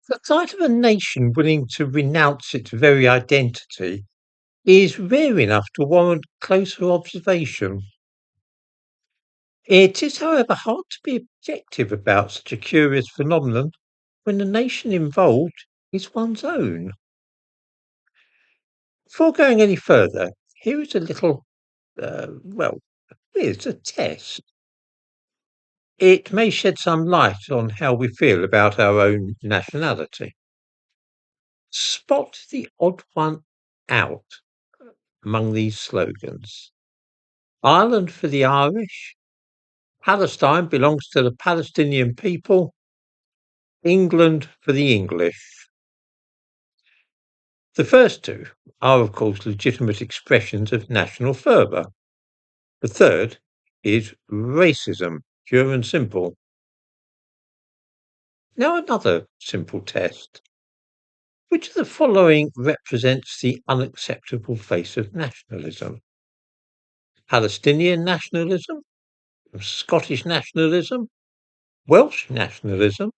The sight of a nation willing to renounce its very identity is rare enough to warrant closer observation. It is, however, hard to be objective about such a curious phenomenon when the nation involved is one's own. Before going any further, here is a little, well, here's a test. It may shed some light on how we feel about our own nationality. Spot the odd one out among these slogans. Ireland for the Irish, Palestine belongs to the Palestinian people, England for the English. The first two are, of course, legitimate expressions of national fervour. The third is racism, pure and simple. Now, another simple test. Which of the following represents the unacceptable face of nationalism? Palestinian nationalism, Scottish nationalism, Welsh nationalism,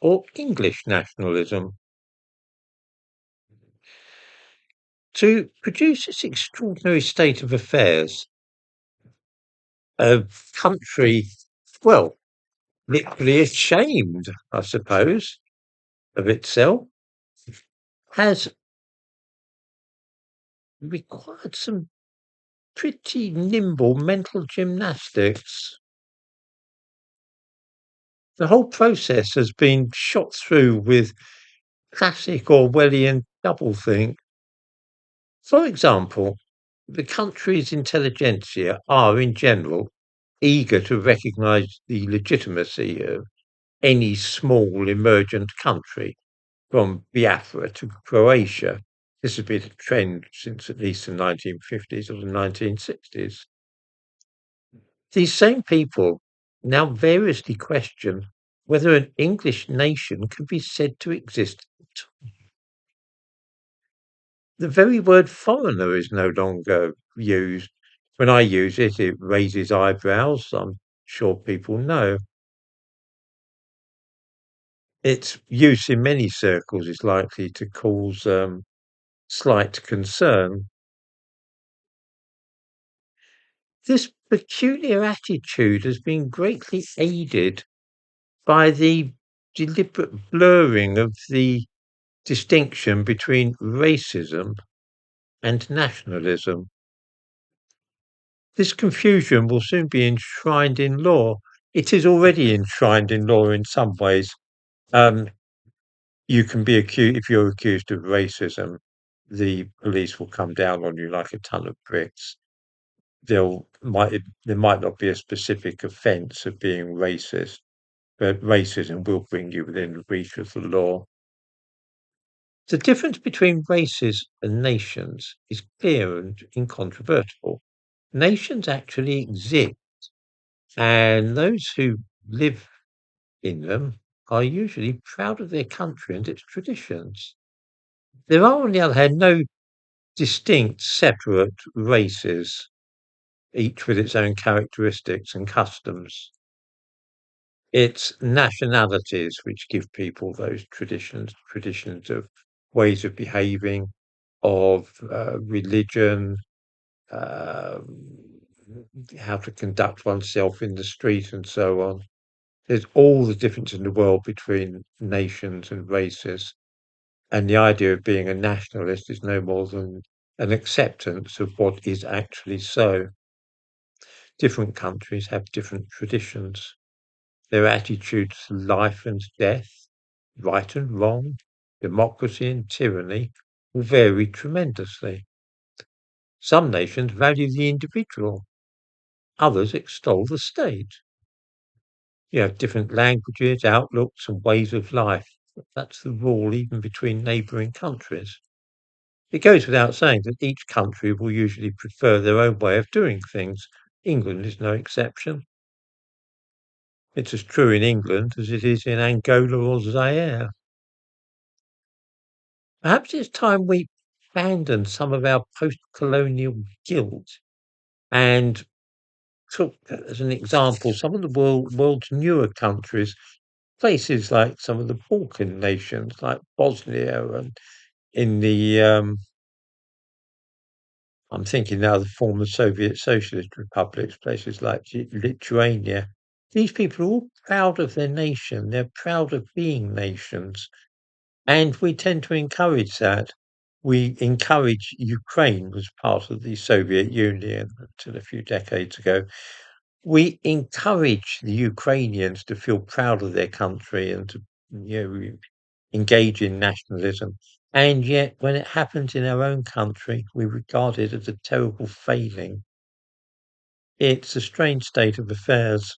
or English nationalism? To produce this extraordinary state of affairs, a country, well, literally ashamed, I suppose, of itself, has required some pretty nimble mental gymnastics. The whole process has been shot through with classic Orwellian doublethink. For example, the country's intelligentsia are, in general, eager to recognise the legitimacy of any small emergent country, from Biafra to Croatia. This has been a trend since at least the 1950s or the 1960s. These same people now variously question whether an English nation can be said to exist at all. The very word foreigner is no longer used. When I use it, it raises eyebrows. I'm sure people know. Its use in many circles is likely to cause slight concern. This peculiar attitude has been greatly aided by the deliberate blurring of the distinction between racism and nationalism. This confusion will soon be enshrined in law. It is already enshrined in law in some ways. Um, you can be accused, if you're accused of racism, the police will come down on you like a ton of bricks. There might not be a specific offence of being racist, but racism will bring you within the reach of the law. The difference between races and nations is clear and incontrovertible. Nations actually exist, and those who live in them are usually proud of their country and its traditions. There are, on the other hand, no distinct separate races, each with its own characteristics and customs. It's nationalities which give people those traditions of ways of behaving, of religion, um, how to conduct oneself in the street, and so on. There's all the difference in the world between nations and races. And the idea of being a nationalist is no more than an acceptance of what is actually so. Different countries have different traditions. Their attitudes to life and death, right and wrong, democracy and tyranny will vary tremendously. Some nations value the individual, others extol the state. You have different languages, outlooks, and ways of life. That's the rule even between neighbouring countries. It goes without saying that each country will usually prefer their own way of doing things. England is no exception. It's as true in England as it is in Angola or Zaire. Perhaps it's time we abandon some of our post-colonial guilt and took as an example some of the world's newer countries places like some of the Balkan nations, like Bosnia, and in the I'm thinking now the former Soviet socialist republics, places like Lithuania. These people are all proud of their nation. They're proud of being nations. And we tend to encourage that. We encourage Ukraine was part of the Soviet Union until a few decades ago. We encourage the Ukrainians to feel proud of their country and to, engage in nationalism. And yet, when it happens in our own country, we regard it as a terrible failing. It's a strange state of affairs.